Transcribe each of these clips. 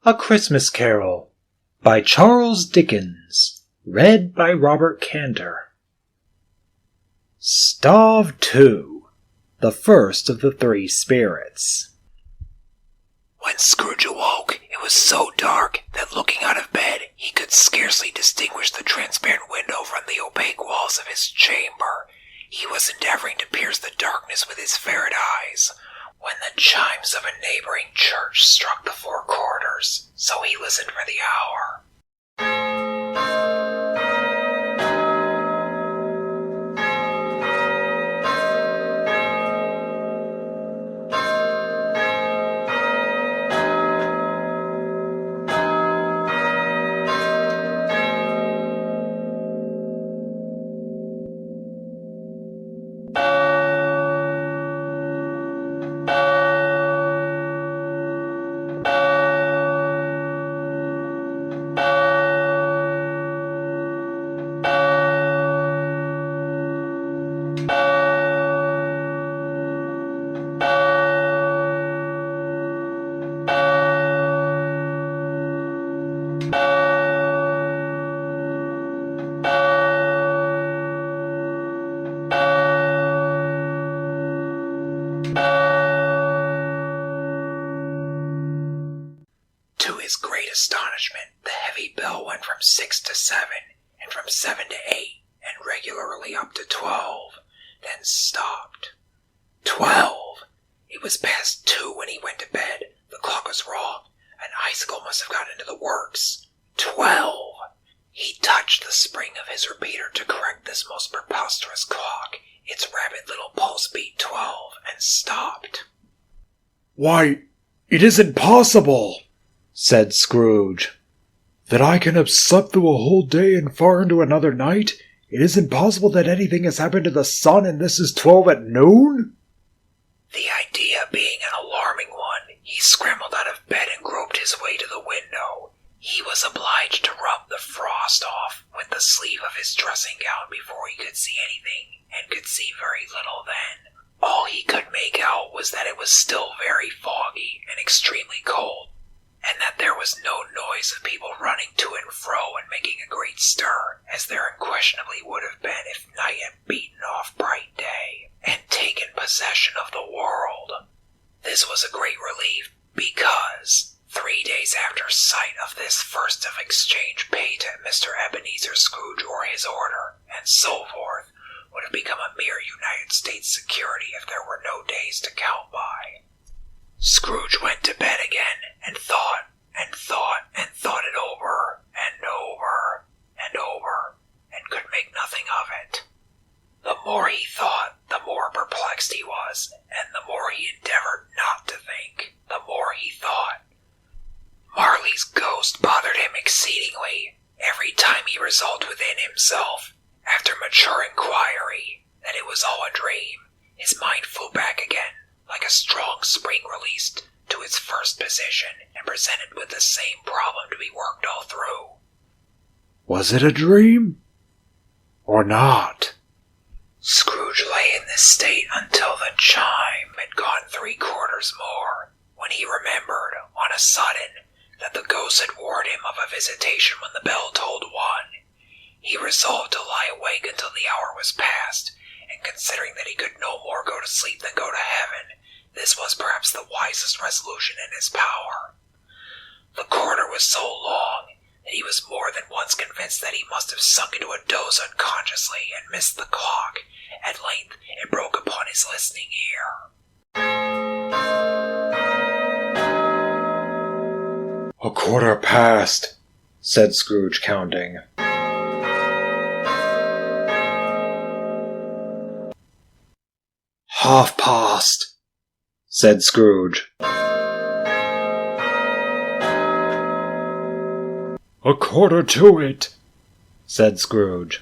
A Christmas Carol by Charles Dickens, read by Robert Canter. Stave 2, the first of the three spirits. When Scrooge awoke, it was so dark that looking out of bed, he could scarcely distinguish the transparent window from the opaque walls of his chamber. He was endeavoring to pierce the darkness with his ferret eyes, when the chimes of a neighboring church struck the four quarters, so he listened for the hour. To his great astonishment, the heavy bell went from 6 to 7, and from 7 to 8, and regularly up to 12, then stopped. 12! It was past 2 when he went to bed. The clock was wrong. An icicle must have got into the works. 12! He touched the spring of his repeater to correct this most preposterous clock. Its rapid little pulse beat 12, and stopped. "Why, it isn't possible," said Scrooge, "that I can have slept through a whole day and far into another night. It isn't possible that anything has happened to the sun and this is 12 at noon?" The idea being an alarming one, he scrambled out of bed and groped his way to the window. He was obliged to rub the frost off with the sleeve of his dressing gown before he could see anything, and could see very little then. All he could make out was that it was still very foggy and extremely cold, and that there was no noise of people running to and fro and making a great stir, as there unquestionably would have been if night had beaten off bright day, and taken possession of the world. This was a great relief, because 3 days after sight of this first of exchange paid to Mr. Ebenezer Scrooge or his order, and so forth, would have become a mere United States security if there were no days to count by. Scrooge went to bed again, and thought, and thought, and thought it over, and over, and over, and could make nothing of it. The more he thought, the more perplexed he was, and the more he endeavored not to think, the more he thought. Marley's ghost bothered him exceedingly. Every time he resolved within himself, after mature inquiry, that it was all a dream, his mind flew back again, like a strong spring released, to its first position, and presented with the same problem to be worked all through. Was it a dream? Or not? Scrooge lay in this state until the chime had gone 3/4 more, when he remembered, on a sudden, that the ghost had warned him of a visitation when the bell tolled 1. He resolved to lie awake until the hour was past, and considering that he could no more go to sleep than go to heaven, this was perhaps the wisest resolution in his power. The corridor was so long that he was more than once convinced that he must have sunk into a doze unconsciously and missed the clock. At length it broke upon his listening ear. "A quarter past," said Scrooge, counting. "Half past," said Scrooge. "A quarter to it," said Scrooge.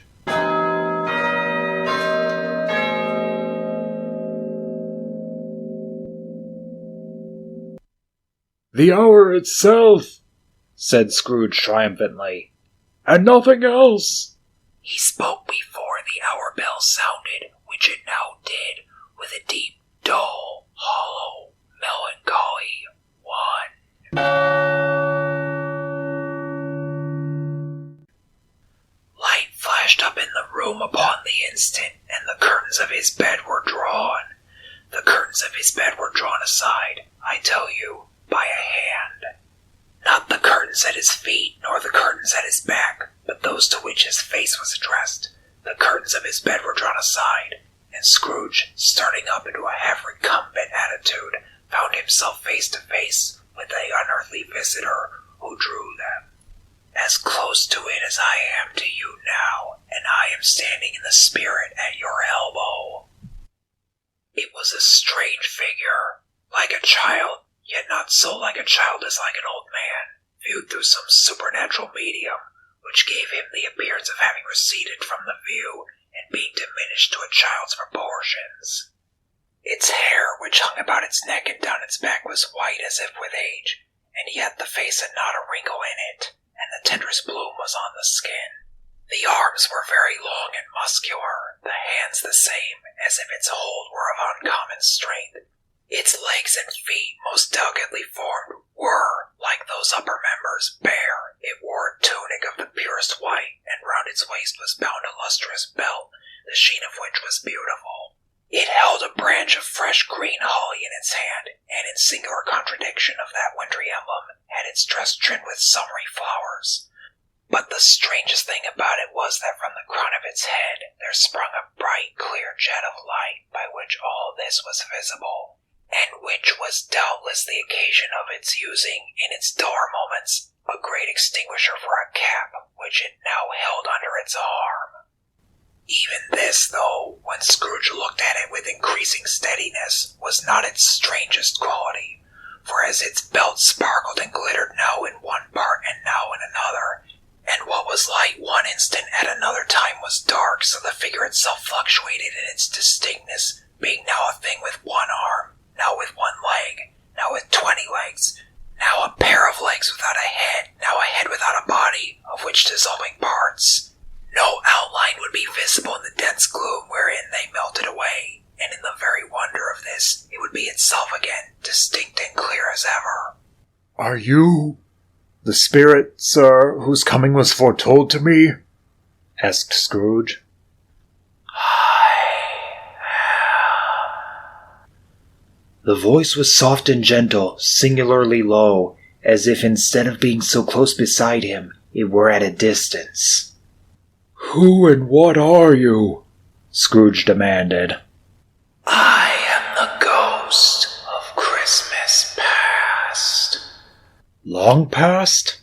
"The hour itself," said Scrooge triumphantly, "and nothing else." He spoke before the hour bell sounded, which it now did, with a deep, dull, hollow, melancholy 1. flashed up in the room upon the instant, and the curtains of his bed were drawn. The curtains of his bed were drawn aside, I tell you, by a hand. Not the curtains at his feet, nor the curtains at his back, but those to which his face was addressed. The curtains of his bed were drawn aside, and Scrooge, starting up into a half-recumbent attitude, found himself face to face with the unearthly visitor who drew them. As close to it as I am to you now, and I am standing in the spirit at your elbow. It was a strange figure, like a child, yet not so like a child as like an old man, viewed through some supernatural medium, which gave him the appearance of having receded from the view and being diminished to a child's proportions. Its hair, which hung about its neck and down its back, was white as if with age, and yet the face had not a wrinkle in it, and the tenderest bloom was on the skin. The arms were very long and muscular, the hands the same, as if its hold were of uncommon strength. Its legs and feet, most delicately formed, were, like those upper members, bare. It wore a tunic of the purest white, and round its waist was bound a lustrous belt, the sheen of which was beautiful. It held a branch of fresh green holly in its hand, and in singular contradiction of that wintry emblem, had its dress trimmed with summery flowers. But the strangest thing about it was that from the crown of its head there sprung a bright, clear jet of light, by which all this was visible, and which was doubtless the occasion of its using, in its duller moments, a great extinguisher for a cap, which it now held under its arm. Even this, though, when Scrooge looked at it with increasing steadiness, was not its strangest quality, for as its belt sparkled and glittered now in one part and now in another, and what was light one instant at another time was dark, so the figure itself fluctuated in its distinctness, being now a thing with one arm, now with one leg, now with 20 legs, now a pair of legs without a head, now a head without a body, of which dissolving parts. No outline would be visible in the dense gloom wherein they melted away, and in the very wonder of this, it would be itself again, distinct and clear as ever. Are you the spirit, sir, whose coming was foretold to me? Asked Scrooge. The voice was soft and gentle, singularly low, as if instead of being so close beside him, it were at a distance. Who and what are you? Scrooge demanded. I am the ghost of Christmas past. Long past?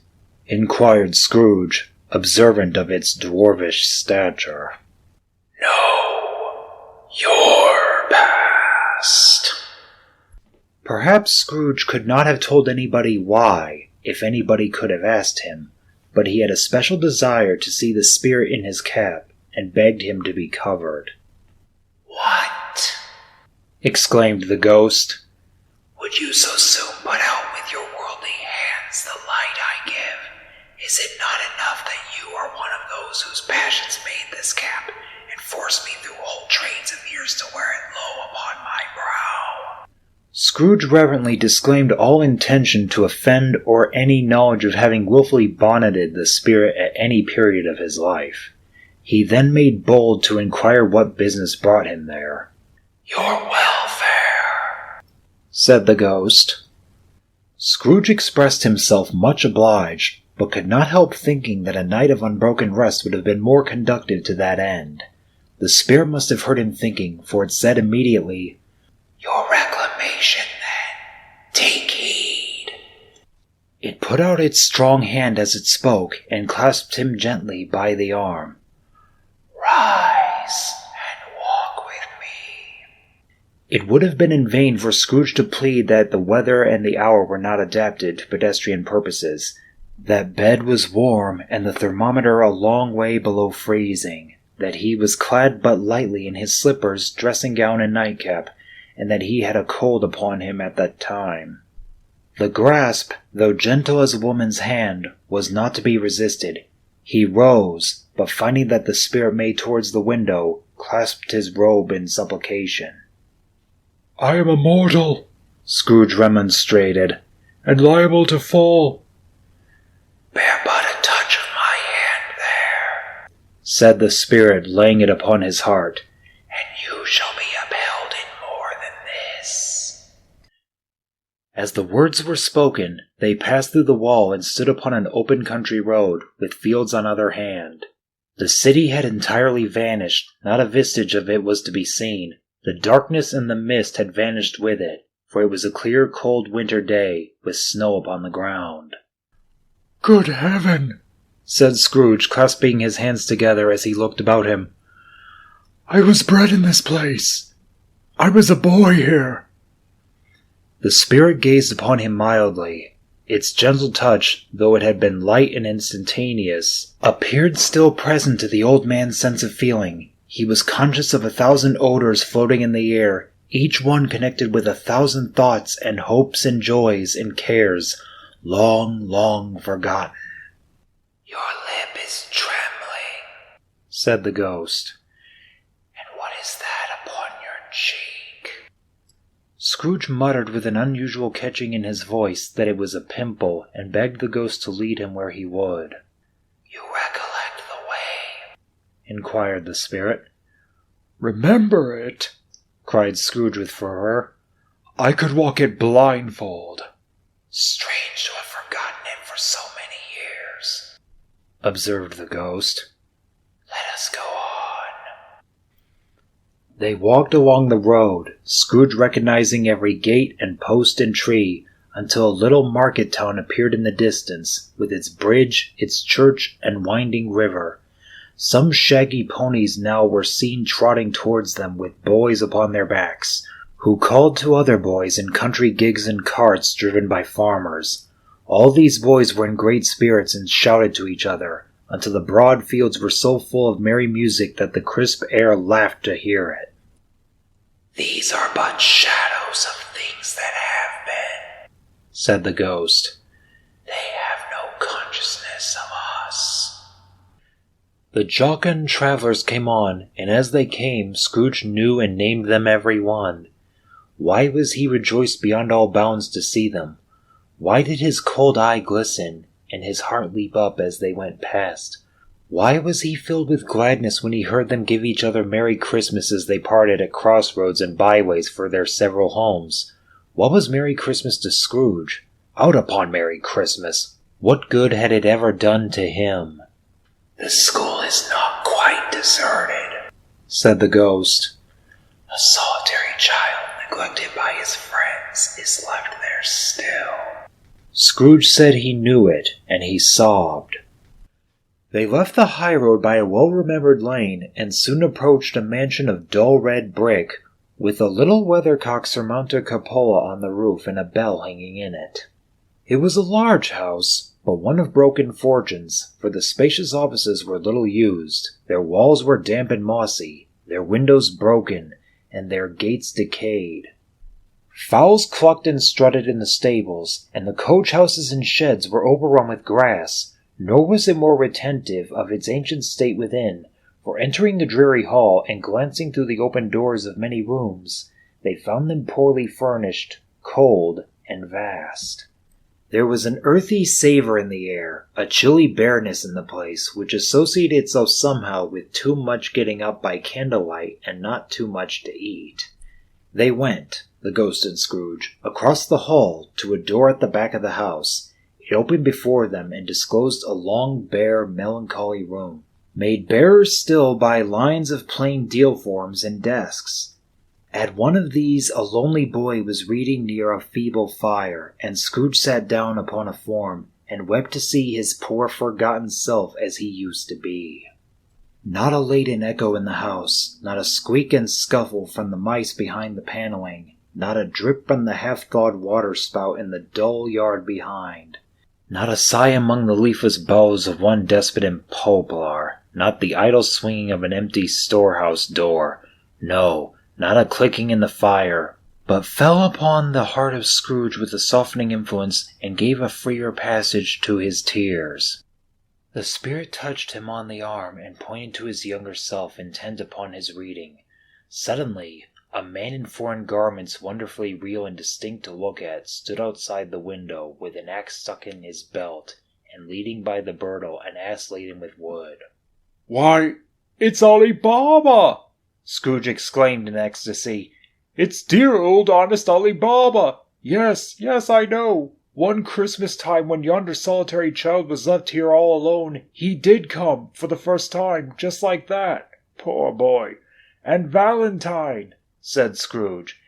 Inquired Scrooge, observant of its dwarfish stature. No, your past. Perhaps Scrooge could not have told anybody why, if anybody could have asked him, but he had a special desire to see the spirit in his cap, and begged him to be covered. What? Exclaimed the ghost. Would you so soon put out with your worldly hands the light I give? Is it not enough that you are one of those whose passions made this cap, and forced me through whole trains of years to wear it low upon my brow? Scrooge reverently disclaimed all intention to offend or any knowledge of having wilfully bonneted the spirit at any period of his life. He then made bold to inquire what business brought him there. Your welfare, said the ghost. Scrooge expressed himself much obliged, but could not help thinking that a night of unbroken rest would have been more conducive to that end. The spirit must have heard him thinking, for it said immediately, Your reclamation, then. Take heed. It put out its strong hand as it spoke, and clasped him gently by the arm. Rise and walk with me. It would have been in vain for Scrooge to plead that the weather and the hour were not adapted to pedestrian purposes, that bed was warm and the thermometer a long way below freezing, that he was clad but lightly in his slippers, dressing gown, and nightcap, and that he had a cold upon him at that time. The grasp, though gentle as a woman's hand, was not to be resisted. He rose, but finding that the spirit made towards the window, clasped his robe in supplication. I am a mortal, Scrooge remonstrated, and liable to fall. Bear but a touch of my hand there, said the spirit, laying it upon his heart. "And you shall be upheld in more than this." As the words were spoken, they passed through the wall and stood upon an open country road, with fields on either hand. The city had entirely vanished, not a vestige of it was to be seen. The darkness and the mist had vanished with it, for it was a clear, cold winter day, with snow upon the ground. "Good heaven!" said Scrooge, clasping his hands together as he looked about him. "I was bred in this place. I was a boy here." The spirit gazed upon him mildly. Its gentle touch, though it had been light and instantaneous, appeared still present to the old man's sense of feeling. He was conscious of 1,000 odors floating in the air, each one connected with 1,000 thoughts and hopes and joys and cares, long, long forgotten. "Your lip is trembling," said the ghost. "and what is that upon your cheek?" Scrooge muttered with an unusual catching in his voice that it was a pimple, and begged the ghost to lead him where he would. "You recollect the way?" inquired the spirit. "Remember it?" cried Scrooge with fervor. "I could walk it blindfold." "Strange to have forgotten it for so many years," observed the ghost. "Let us go on." They walked along the road, Scrooge recognizing every gate and post and tree, until a little market town appeared in the distance, with its bridge, its church, and winding river. Some shaggy ponies now were seen trotting towards them with boys upon their backs, who called to other boys in country gigs and carts driven by farmers. All these boys were in great spirits and shouted to each other, until the broad fields were so full of merry music that the crisp air laughed to hear it. "These are but shadows of things that have been," said the ghost. "They have no consciousness of us." The jocund travelers came on, and as they came, Scrooge knew and named them every one. Why was he rejoiced beyond all bounds to see them? Why did his cold eye glisten, and his heart leap up as they went past? Why was he filled with gladness when he heard them give each other Merry Christmas as they parted at crossroads and byways for their several homes? What was Merry Christmas to Scrooge? Out upon Merry Christmas! What good had it ever done to him? "The school is not quite deserted," said the ghost. "A solitary child neglected by his friends is left there still." Scrooge said he knew it, and he sobbed. They left the highroad by a well-remembered lane, and soon approached a mansion of dull red brick, with a little weathercock surmounted cupola on the roof and a bell hanging in it. It was a large house, but one of broken fortunes, for the spacious offices were little used, their walls were damp and mossy, their windows broken, and their gates decayed. Fowls clucked and strutted in the stables, and the coach-houses and sheds were overrun with grass, nor was it more retentive of its ancient state within, for entering the dreary hall and glancing through the open doors of many rooms, they found them poorly furnished, cold, and vast. There was an earthy savor in the air, a chilly bareness in the place, which associated itself somehow with too much getting up by candlelight and not too much to eat. They went, the ghost and Scrooge, across the hall to a door at the back of the house. It opened before them and disclosed a long, bare, melancholy room, made barer still by lines of plain deal forms and desks. At one of these a lonely boy was reading near a feeble fire, and Scrooge sat down upon a form, and wept to see his poor forgotten self as he used to be. Not a latent echo in the house, not a squeak and scuffle from the mice behind the paneling, not a drip from the half-thawed water-spout in the dull yard behind. Not a sigh among the leafless boughs of one despondent poplar, not the idle swinging of an empty storehouse door. No, not a clicking in the fire, but fell upon the heart of Scrooge with a softening influence and gave a freer passage to his tears. The spirit touched him on the arm and pointed to his younger self intent upon his reading. Suddenly, a man in foreign garments wonderfully real and distinct to look at stood outside the window with an axe stuck in his belt and leading by the bridle an ass laden with wood. Why, it's Ali Baba! Scrooge exclaimed in ecstasy. It's dear old honest Ali Baba! Yes, I know. One Christmas time when yonder solitary child was left here all alone, he did come, for the first time, just like that. Poor boy. And Valentine, said Scrooge.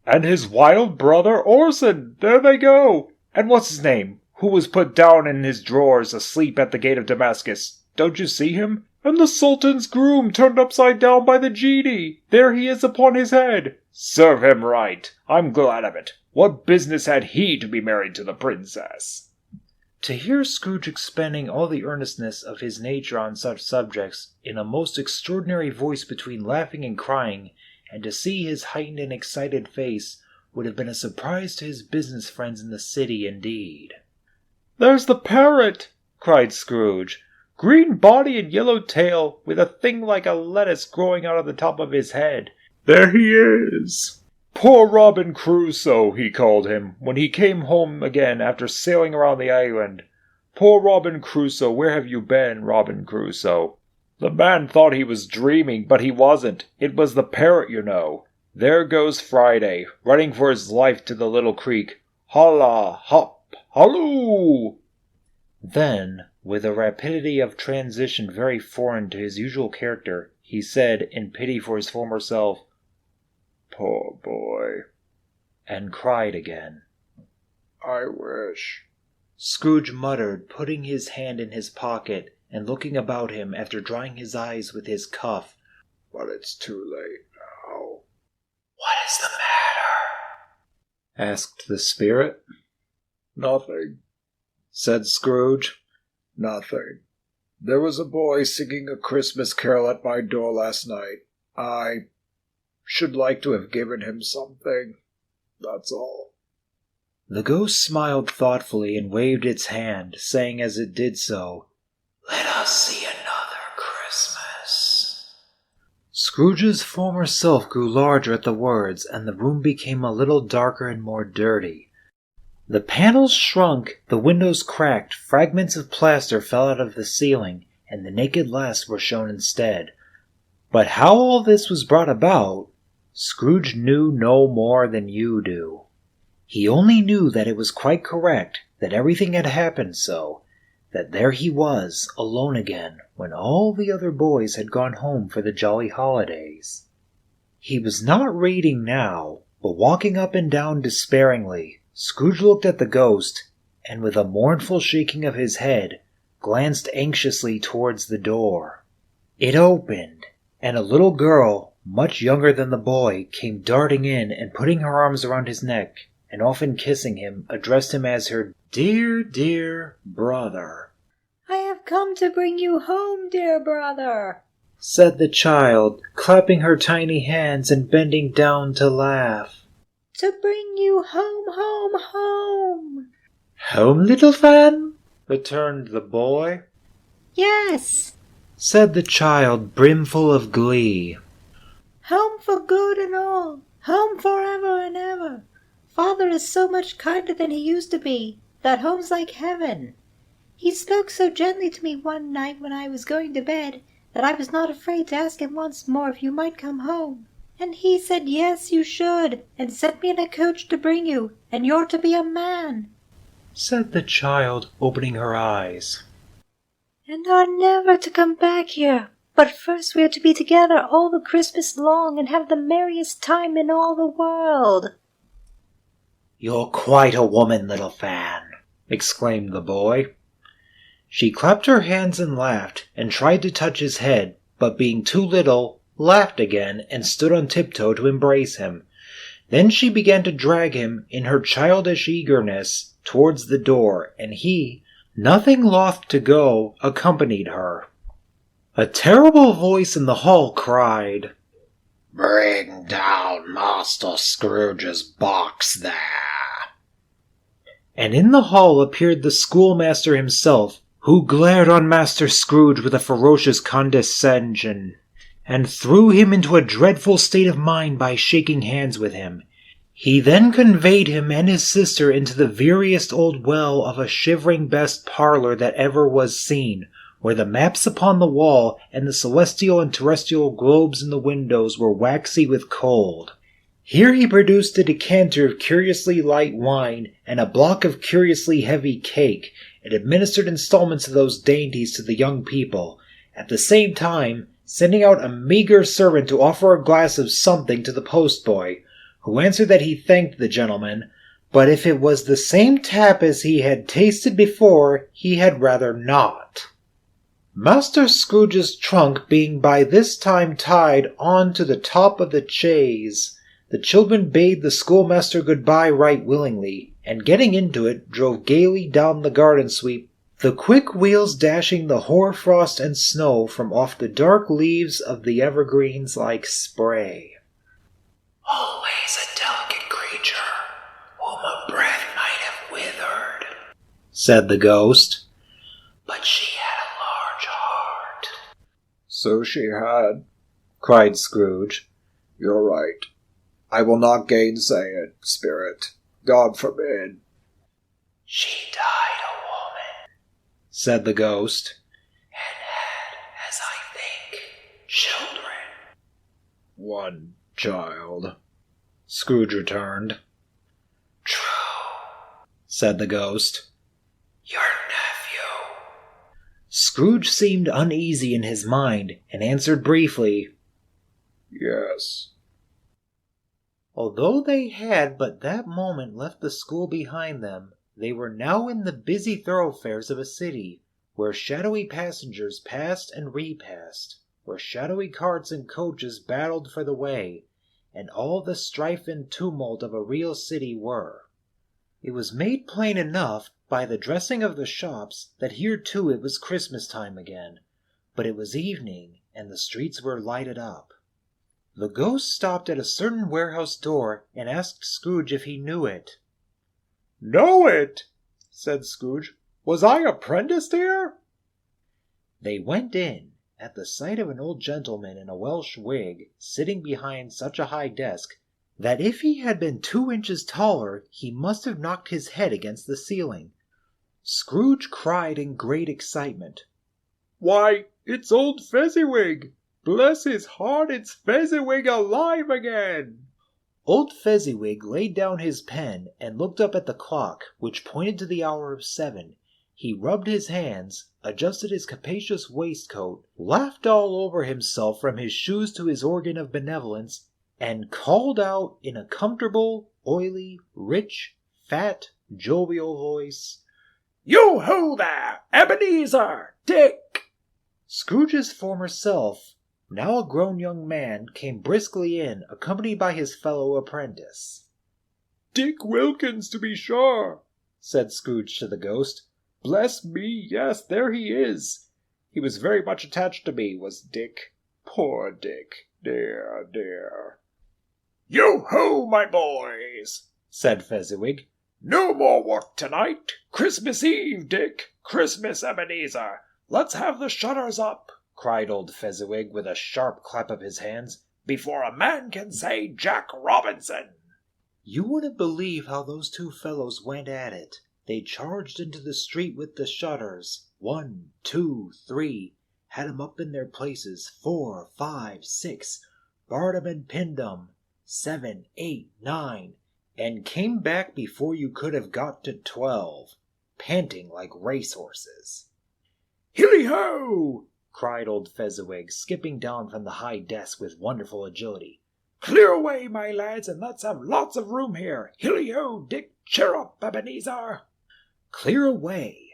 And his wild brother Orson, there they go. And what's his name, who was put down in his drawers asleep at the gate of Damascus? Don't you see him? And the Sultan's groom turned upside down by the genie. There he is upon his head. Serve him right. I'm glad of it. What business had he to be married to the princess? To hear Scrooge expending all the earnestness of his nature on such subjects, in a most extraordinary voice between laughing and crying, and to see his heightened and excited face, would have been a surprise to his business friends in the city indeed. There's the parrot, cried Scrooge. Green body and yellow tail, with a thing like a lettuce growing out of the top of his head. There he is. Poor Robin Crusoe, he called him, when he came home again after sailing around the island. Poor Robin Crusoe, where have you been, Robin Crusoe? The man thought he was dreaming, but he wasn't. It was the parrot, you know. There goes Friday, running for his life to the little creek. Holla, hop, halloo! Then, with a rapidity of transition very foreign to his usual character, he said, in pity for his former self, Poor boy, and cried again. I wish, Scrooge muttered, putting his hand in his pocket and looking about him after drying his eyes with his cuff. But it's too late now. What is the matter? Asked the spirit. Nothing, said Scrooge. Nothing. There was a boy singing a Christmas carol at my door last night. I should like to have given him something. That's all. The ghost smiled thoughtfully and waved its hand, saying as it did so, Let us see another Christmas. Scrooge's former self grew larger at the words, and the room became a little darker and more dirty. The panels shrunk, the windows cracked, fragments of plaster fell out of the ceiling, and the naked laths were shown instead. But how all this was brought about, Scrooge knew no more than you do. He only knew that it was quite correct, that everything had happened so, that there he was, alone again, when all the other boys had gone home for the jolly holidays. He was not reading now, but walking up and down despairingly. Scrooge looked at the ghost, and with a mournful shaking of his head, glanced anxiously towards the door. It opened, and a little girl, much younger than the boy, came darting in and putting her arms around his neck, and often kissing him, addressed him as her dear, dear brother. I have come to bring you home, dear brother, said the child, clapping her tiny hands and bending down to laugh. To bring you home, home, home. Home, little fan? Returned the boy. Yes, said the child, brimful of glee. Home for good and all, home forever and ever. Father is so much kinder than he used to be, that home's like heaven. He spoke so gently to me one night when I was going to bed, that I was not afraid to ask him once more if you might come home. And he said yes, you should, and sent me in a coach to bring you, and you're to be a man, said the child, opening her eyes. And are never to come back here. But first we are to be together all the Christmas long and have the merriest time in all the world. You're quite a woman, little fan, exclaimed the boy. She clapped her hands and laughed, and tried to touch his head, but being too little, laughed again, and stood on tiptoe to embrace him. Then she began to drag him, in her childish eagerness, towards the door, and he, nothing loth to go, accompanied her. A terrible voice in the hall cried, Bring down Master Scrooge's box there. And in the hall appeared the schoolmaster himself, who glared on Master Scrooge with a ferocious condescension, and threw him into a dreadful state of mind by shaking hands with him. He then conveyed him and his sister into the veriest old well of a shivering best parlour that ever was seen, where the maps upon the wall and the celestial and terrestrial globes in the windows were waxy with cold. Here he produced a decanter of curiously light wine and a block of curiously heavy cake, and administered installments of those dainties to the young people, at the same time sending out a meagre servant to offer a glass of something to the postboy, who answered that he thanked the gentleman, but if it was the same tap as he had tasted before, he had rather not. Master Scrooge's trunk being by this time tied on to the top of the chaise, the children bade the schoolmaster good-bye right willingly, and getting into it, drove gaily down the garden sweep, the quick wheels dashing the hoar-frost and snow from off the dark leaves of the evergreens like spray. Always a delicate creature, whom a breath might have withered, said the ghost. but she had a large heart. So she had, cried Scrooge. You're right. I will not gainsay it, spirit. God forbid. She died a woman, Said the ghost. and had, as I think, children. One child. Scrooge returned. True, Said the ghost. your nephew. Scrooge seemed uneasy in his mind, and answered briefly, Yes. Although they had but that moment left the school behind them, they were now in the busy thoroughfares of a city, where shadowy passengers passed and repassed, where shadowy carts and coaches battled for the way, and all the strife and tumult of a real city were. It was made plain enough by the dressing of the shops that here too it was Christmas time again, but it was evening, and the streets were lighted up. The ghost stopped at a certain warehouse door and asked Scrooge if he knew it. Know it? Said Scrooge. Was I apprenticed here? They went in, at the sight of an old gentleman in a Welsh wig sitting behind such a high desk that if he had been 2 inches taller he must have knocked his head against the ceiling. Scrooge cried in great excitement, Why, it's old Fezziwig! Bless his heart, it's Fezziwig alive again! Old Fezziwig laid down his pen and looked up at the clock, which pointed to the hour of 7. He rubbed his hands, adjusted his capacious waistcoat, laughed all over himself from his shoes to his organ of benevolence, and called out in a comfortable, oily, rich, fat, jovial voice, Yo-ho there! Ebenezer! Dick! Scrooge's former self, now a grown young man, came briskly in, accompanied by his fellow apprentice. Dick Wilkins, to be sure, said Scrooge to the ghost. Bless me, yes, there he is. He was very much attached to me, was Dick. Poor Dick. Dear, dear. Yo-ho, my boys, said Fezziwig. No more work tonight. Christmas Eve, Dick. Christmas, Ebenezer. Let's have the shutters up, cried old Fezziwig with a sharp clap of his hands, before a man can say Jack Robinson. You wouldn't believe how those two fellows went at it. They charged into the street with the shutters. 1, 2, 3, had 'em up in their places. 4, 5, 6, barred 'em and pinned 'em. 7, 8, 9, and came back before you could have got to 12, panting like racehorses. Hilly-ho! cried old Fezziwig, skipping down from the high desk with wonderful agility. Clear away, my lads, and let's have lots of room here. Hilly-ho, Dick! Cheer up, Ebenezer! Clear away!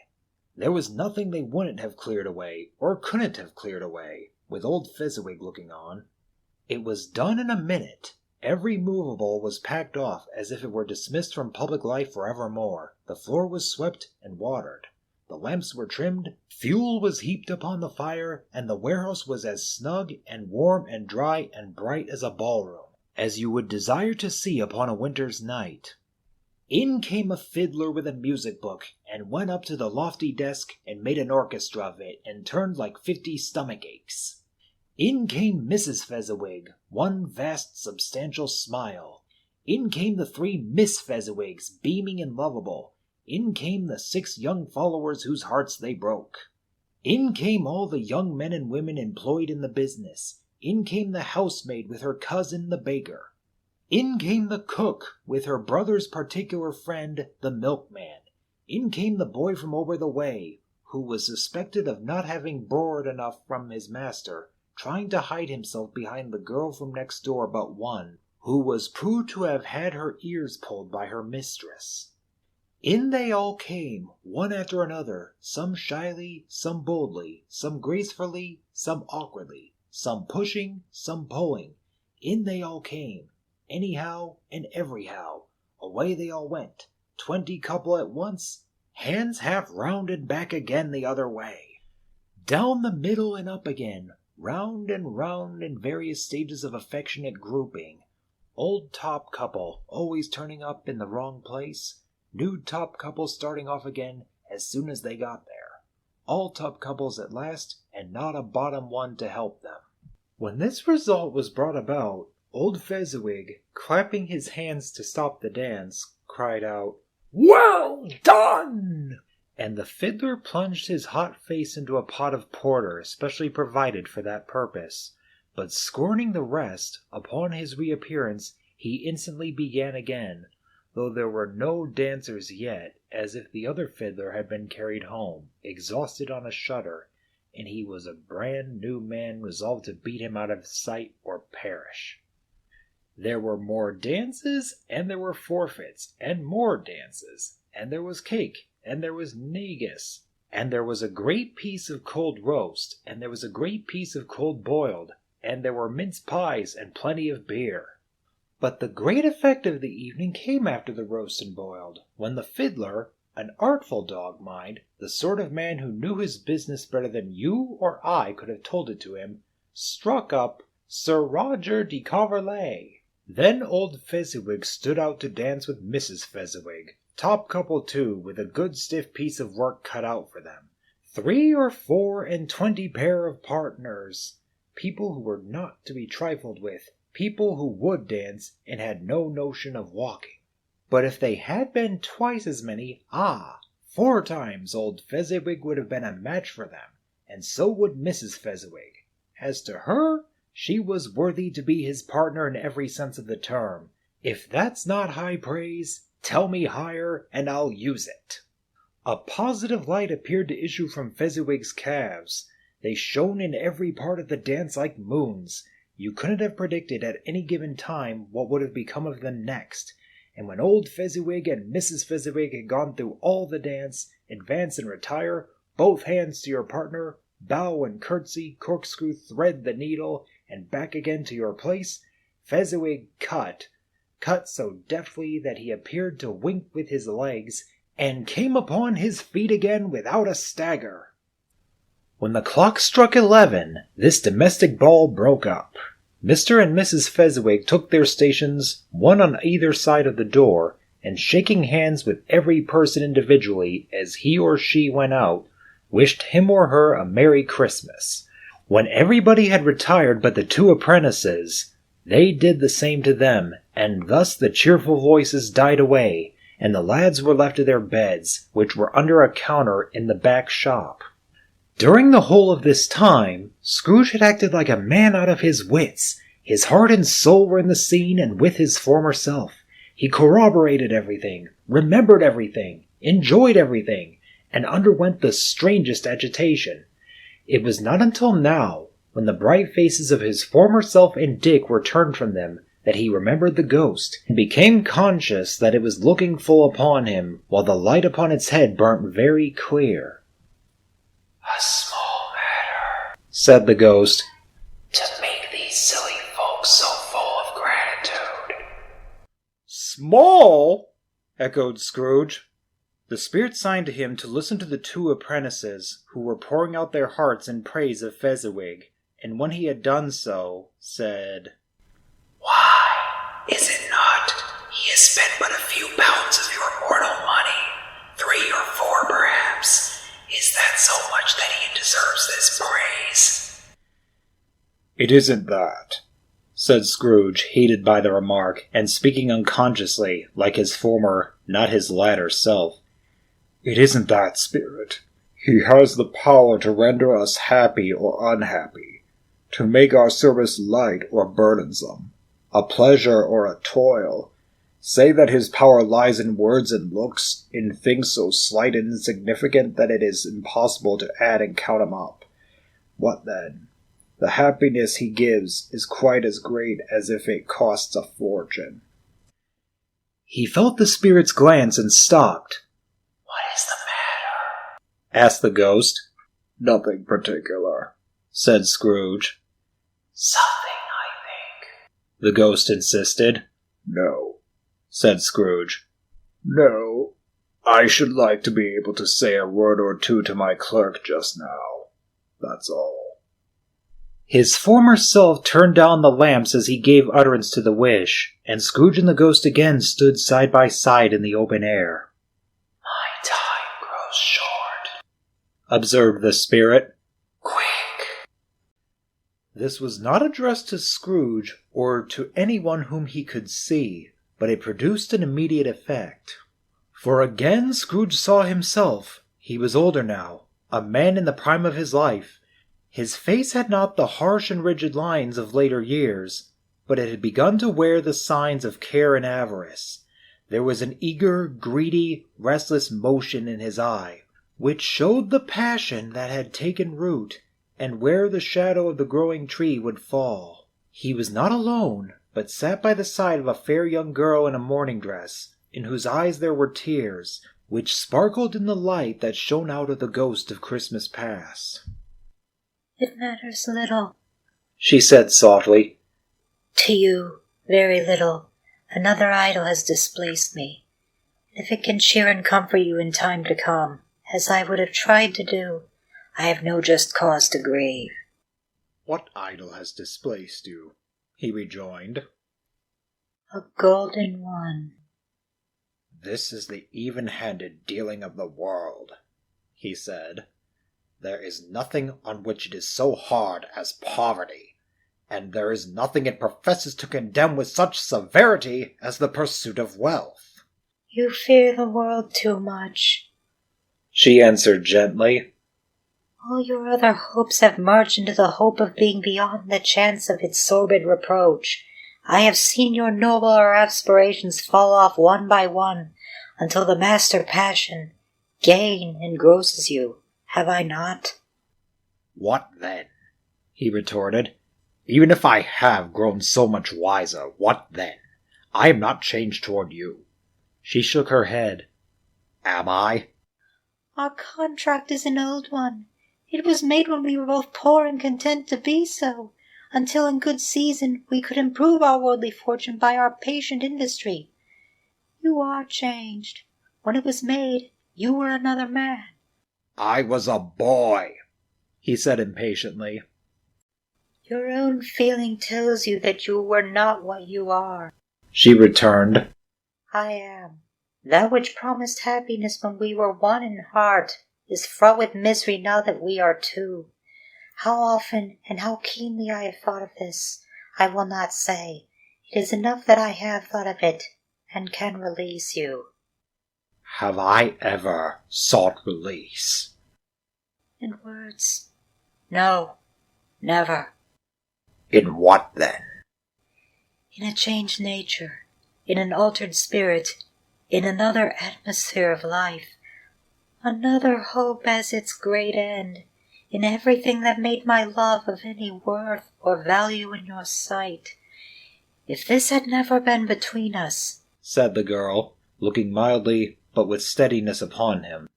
There was nothing they wouldn't have cleared away, or couldn't have cleared away, with old Fezziwig looking on. It was done in a minute. Every movable was packed off as if it were dismissed from public life forevermore. The floor was swept and watered. The lamps were trimmed, fuel was heaped upon the fire, and the warehouse was as snug and warm and dry and bright as a ballroom, as you would desire to see upon a winter's night. In came a fiddler with a music book, and went up to the lofty desk and made an orchestra of it, and turned like 50 stomach aches. In came Mrs. Fezziwig, one vast substantial smile. In came the 3 Miss Fezziwigs, beaming and lovable. In came the 6 young followers whose hearts they broke. In came all the young men and women employed in the business. In came the housemaid with her cousin the baker. In came the cook with her brother's particular friend, the milkman. In came the boy from over the way, who was suspected of not having borrowed enough from his master, trying to hide himself behind the girl from next door but one, who was proved to have had her ears pulled by her mistress. In they all came, one after another, some shyly, some boldly, some gracefully, some awkwardly, some pushing, some pulling. In they all came, anyhow and everyhow. Away they all went, 20 couple at once, hands half round and back again the other way. Down the middle and up again, round and round in various stages of affectionate grouping. Old top couple always turning up in the wrong place. New top couple starting off again as soon as they got there. All top couples at last, and not a bottom one to help them. When this result was brought about, old Fezziwig, clapping his hands to stop the dance, cried out, "Well done!" And the fiddler plunged his hot face into a pot of porter specially provided for that purpose. But scorning the rest, upon his reappearance he instantly began again, though there were no dancers yet, as if the other fiddler had been carried home, exhausted on a shutter, and he was a brand new man resolved to beat him out of sight or perish. There were more dances, and there were forfeits, and more dances, and there was cake, and there was negus, and there was a great piece of cold roast, and there was a great piece of cold boiled, and there were mince pies and plenty of beer. But the great effect of the evening came after the roast and boiled, when the fiddler, an artful dog, mind, the sort of man who knew his business better than you or I could have told it to him, struck up Sir Roger de Coverley. Then old Fezziwig stood out to dance with Mrs. Fezziwig, top couple too, with a good stiff piece of work cut out for them. 3 or 4 and 20 pair of partners, people who were not to be trifled with, people who would dance and had no notion of walking. But if they had been twice as many, 4 times, old Fezziwig would have been a match for them, and so would Mrs. Fezziwig. As to her, she was worthy to be his partner in every sense of the term. If that's not high praise, tell me higher, and I'll use it. A positive light appeared to issue from Fezziwig's calves. They shone in every part of the dance like moons. You couldn't have predicted at any given time what would have become of them next, and when old Fezziwig and Mrs. Fezziwig had gone through all the dance, advance and retire, both hands to your partner, bow and curtsy, corkscrew, thread the needle, and back again to your place, Fezziwig cut so deftly that he appeared to wink with his legs, and came upon his feet again without a stagger. When the clock struck 11, this domestic ball broke up. Mr. and Mrs. Fezziwig took their stations, one on either side of the door, and shaking hands with every person individually as he or she went out, wished him or her a Merry Christmas. When everybody had retired but the 2 apprentices, they did the same to them, and thus the cheerful voices died away, and the lads were left to their beds, which were under a counter in the back shop. During the whole of this time, Scrooge had acted like a man out of his wits. His heart and soul were in the scene and with his former self. He corroborated everything, remembered everything, enjoyed everything, and underwent the strangest agitation. It was not until now, when the bright faces of his former self and Dick were turned from them, that he remembered the ghost, and became conscious that it was looking full upon him, while the light upon its head burnt very clear. "A small matter," said the ghost, "to make these silly folks so full of gratitude." "Small?" echoed Scrooge. The spirit signed to him to listen to the 2 apprentices, who were pouring out their hearts in praise of Fezziwig, and when he had done so, said, "Why, is it not? He has spent but a few pounds of your mortal money, 3 or 4 perhaps. Is that so much that he deserves this praise?" "It isn't that," said Scrooge, heated by the remark, and speaking unconsciously, like his former, not his latter self. "It isn't that, spirit. He has the power to render us happy or unhappy, to make our service light or burdensome, a pleasure or a toil. Say that his power lies in words and looks, in things so slight and insignificant that it is impossible to add and count them up. What then? The happiness he gives is quite as great as if it costs a fortune. He felt the spirit's glance and stopped. What is the matter? Asked the ghost. Nothing particular, said Scrooge. Something, I think. The ghost insisted. No, said Scrooge. No, I should like to be able to say a word or two to my clerk just now. That's all. His former self turned down the lamps as he gave utterance to the wish, and Scrooge and the ghost again stood side by side in the open air. My time grows short, observed the spirit. Quick. This was not addressed to Scrooge or to anyone whom he could see, but it produced an immediate effect. For again Scrooge saw himself. He was older now, a man in the prime of his life. His face had not the harsh and rigid lines of later years, but it had begun to wear the signs of care and avarice. There was an eager, greedy, restless motion in his eye, which showed the passion that had taken root, and where the shadow of the growing tree would fall. He was not alone, but sat by the side of a fair young girl in a mourning dress, in whose eyes there were tears, which sparkled in the light that shone out of the ghost of Christmas past. It matters little. She said softly. To you, very little. Another idol has displaced me. If it can cheer and comfort you in time to come, as I would have tried to do, I have no just cause to grieve. What idol has displaced you? He rejoined. A golden one. This is the even-handed dealing of the world, he said. There is nothing on which it is so hard as poverty, and there is nothing it professes to condemn with such severity as the pursuit of wealth. You fear the world too much, she answered gently. All your other hopes have merged into the hope of being beyond the chance of its sordid reproach. I have seen your nobler aspirations fall off one by one, until the master passion, gain, engrosses you. Have I not? What then? He retorted. Even if I have grown so much wiser, what then? I am not changed toward you. She shook her head. Am I? Our contract is an old one. It was made when we were both poor and content to be so, until in good season we could improve our worldly fortune by our patient industry. You are changed. When it was made, you were another man. I was a boy, he said impatiently. Your own feeling tells you that you were not what you are, she returned. I am. That which promised happiness when we were one in heart is fraught with misery now that we are two. How often and how keenly I have thought of this, I will not say. It is enough that I have thought of it, and can release you. Have I ever sought release? In words? No, never. In what then? In a changed nature, in an altered spirit, in another atmosphere of life, another hope as its great end, in everything that made my love of any worth or value in your sight. If this had never been between us, said the girl, looking mildly but with steadiness upon him,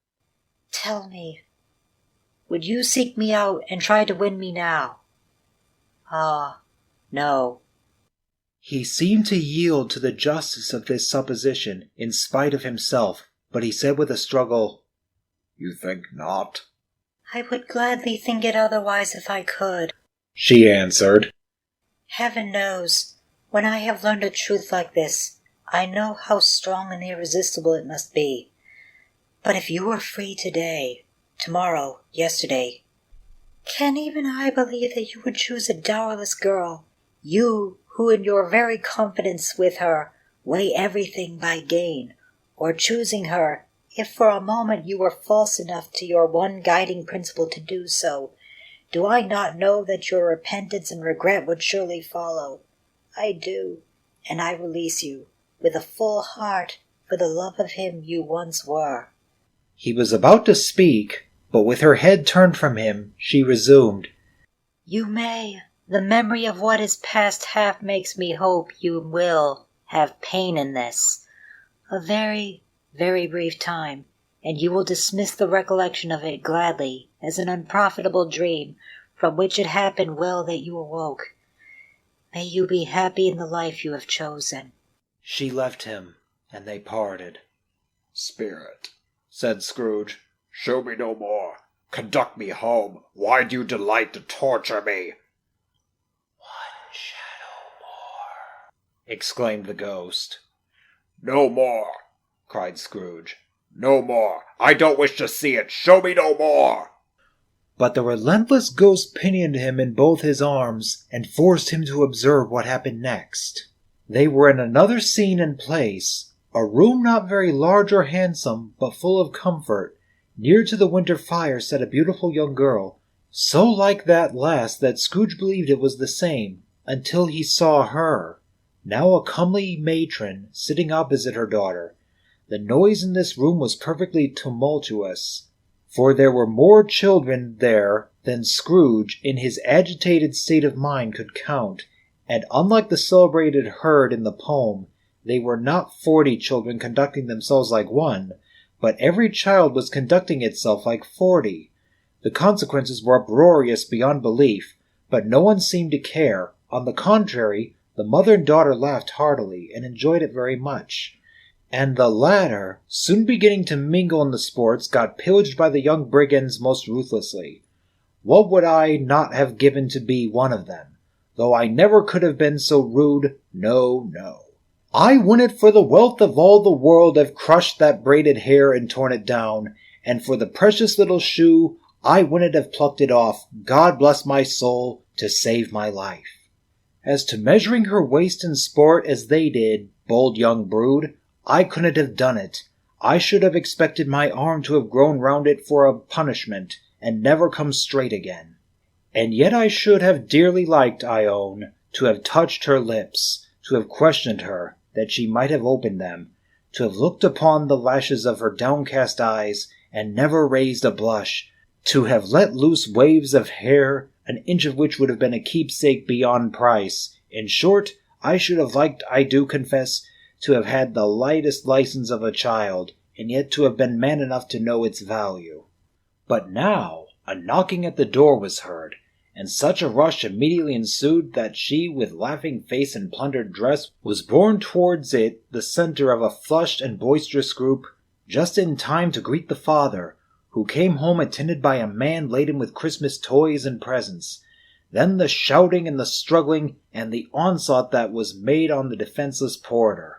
tell me, would you seek me out and try to win me now? Ah, no. He seemed to yield to the justice of this supposition in spite of himself, but he said with a struggle, You think not? I would gladly think it otherwise if I could, she answered. Heaven knows, when I have learned a truth like this, I know how strong and irresistible it must be. But if you were free today, tomorrow, yesterday, can even I believe that you would choose a dowerless girl, you who in your very confidence with her weigh everything by gain, or choosing her, if for a moment you were false enough to your one guiding principle to do so, do I not know that your repentance and regret would surely follow? I do, and I release you, with a full heart, for the love of him you once were. He was about to speak, but with her head turned from him, she resumed, You may. The memory of what is past half makes me hope you will have pain in this. A very, very brief time, and you will dismiss the recollection of it gladly as an unprofitable dream from which it happened well that you awoke. May you be happy in the life you have chosen. She left him, and they parted. Spirit, said Scrooge, show me no more. Conduct me home. Why do you delight to torture me? One shadow more, exclaimed the ghost. No more, cried Scrooge. No more. I don't wish to see it. Show me no more. But the relentless ghost pinioned him in both his arms and forced him to observe what happened next. They were in another scene and place, a room not very large or handsome, but full of comfort. Near to the winter fire sat a beautiful young girl, so like that last that Scrooge believed it was the same, until he saw her, now a comely matron, sitting opposite her daughter. The noise in this room was perfectly tumultuous, for there were more children there than Scrooge, in his agitated state of mind, could count, and unlike the celebrated herd in the poem, they were not 40 children conducting themselves like one, but every child was conducting itself like 40. The consequences were uproarious beyond belief, but no one seemed to care. On the contrary, the mother and daughter laughed heartily and enjoyed it very much. And the latter, soon beginning to mingle in the sports, got pillaged by the young brigands most ruthlessly. What would I not have given to be one of them, though I never could have been so rude? No, no. I wouldn't for the wealth of all the world have crushed that braided hair and torn it down, and for the precious little shoe I wouldn't have plucked it off, God bless my soul, to save my life. As to measuring her waist in sport as they did, bold young brood, I couldn't have done it. I should have expected my arm to have grown round it for a punishment, and never come straight again. And yet I should have dearly liked, I own, to have touched her lips, to have questioned her, that she might have opened them, to have looked upon the lashes of her downcast eyes, and never raised a blush, to have let loose waves of hair, an inch of which would have been a keepsake beyond price. In short, I should have liked, I do confess, to have had the lightest license of a child, and yet to have been man enough to know its value. But now a knocking at the door was heard, and such a rush immediately ensued that she, with laughing face and plundered dress, was borne towards it, the centre of a flushed and boisterous group, just in time to greet the father, who came home attended by a man laden with Christmas toys and presents. Then the shouting and the struggling, and the onslaught that was made on the defenceless porter.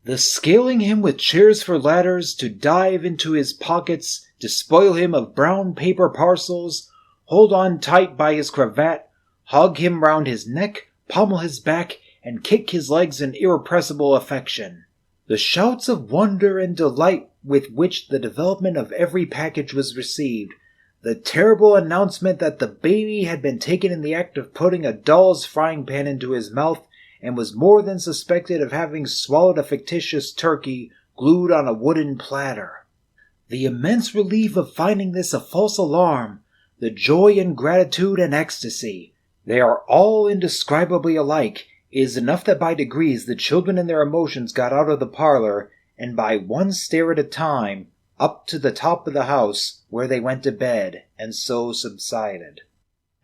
The scaling him with chairs for ladders, to dive into his pockets, despoil him of brown paper parcels, hold on tight by his cravat, hug him round his neck, pommel his back, and kick his legs in irrepressible affection. The shouts of wonder and delight with which the development of every package was received, the terrible announcement that the baby had been taken in the act of putting a doll's frying pan into his mouth, and was more than suspected of having swallowed a fictitious turkey glued on a wooden platter. The immense relief of finding this a false alarm, the joy and gratitude and ecstasy, they are all indescribably alike, is enough that by degrees the children and their emotions got out of the parlor, and by one stair at a time, up to the top of the house, where they went to bed, and so subsided.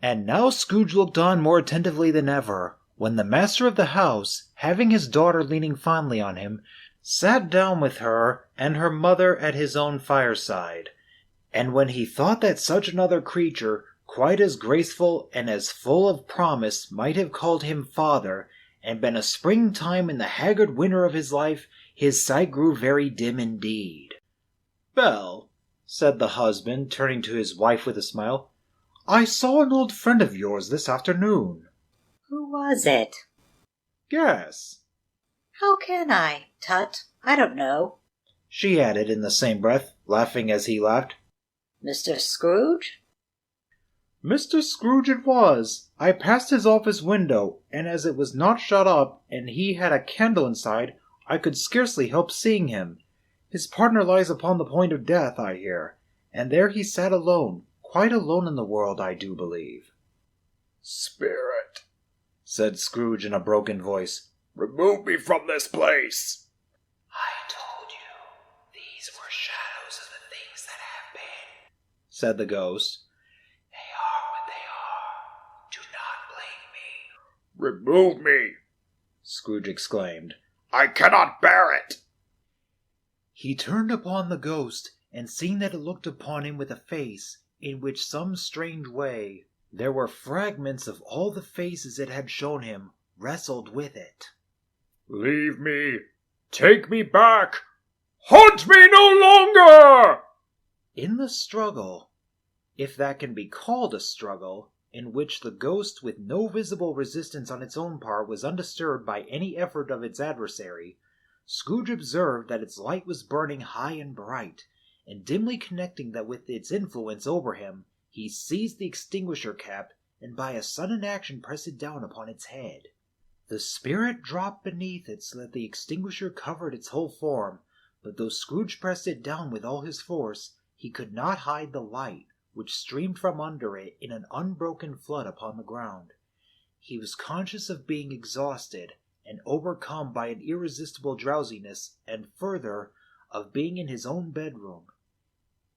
And now Scrooge looked on more attentively than ever, when the master of the house, having his daughter leaning fondly on him, sat down with her and her mother at his own fireside. And when he thought that such another creature, quite as graceful and as full of promise, might have called him father, and been a springtime in the haggard winter of his life, his sight grew very dim indeed. "Belle," said the husband, turning to his wife with a smile, "I saw an old friend of yours this afternoon." Who was it? "Guess." How can I, Tut? I don't know. she added in the same breath, laughing as he laughed. Mr. Scrooge? Mr. Scrooge it was. I passed his office window, and as it was not shut up, and he had a candle inside, I could scarcely help seeing him. His partner lies upon the point of death, I hear, and there he sat alone, quite alone in the world, I do believe. Spirit, said Scrooge in a broken voice, remove me from this place. I told you, these were shadows of the things that have been, said the ghost. They are what they are. Do not blame me. Remove me, Scrooge exclaimed. I cannot bear it. He turned upon the ghost, and seeing that it looked upon him with a face, in which some strange way there were fragments of all the faces it had shown him, wrestled with it. Leave me. Take me back. Haunt me no longer! In the struggle, if that can be called a struggle, in which the ghost with no visible resistance on its own part was undisturbed by any effort of its adversary, Scrooge observed that its light was burning high and bright, and dimly connecting that with its influence over him, he seized the extinguisher cap and by a sudden action pressed it down upon its head. The spirit dropped beneath it so that the extinguisher covered its whole form, but though Scrooge pressed it down with all his force, he could not hide the light, which streamed from under it in an unbroken flood upon the ground. He was conscious of being exhausted, and overcome by an irresistible drowsiness, and further, of being in his own bedroom.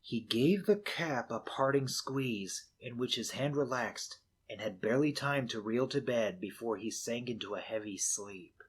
He gave the cap a parting squeeze, in which his hand relaxed, and had barely time to reel to bed before he sank into a heavy sleep.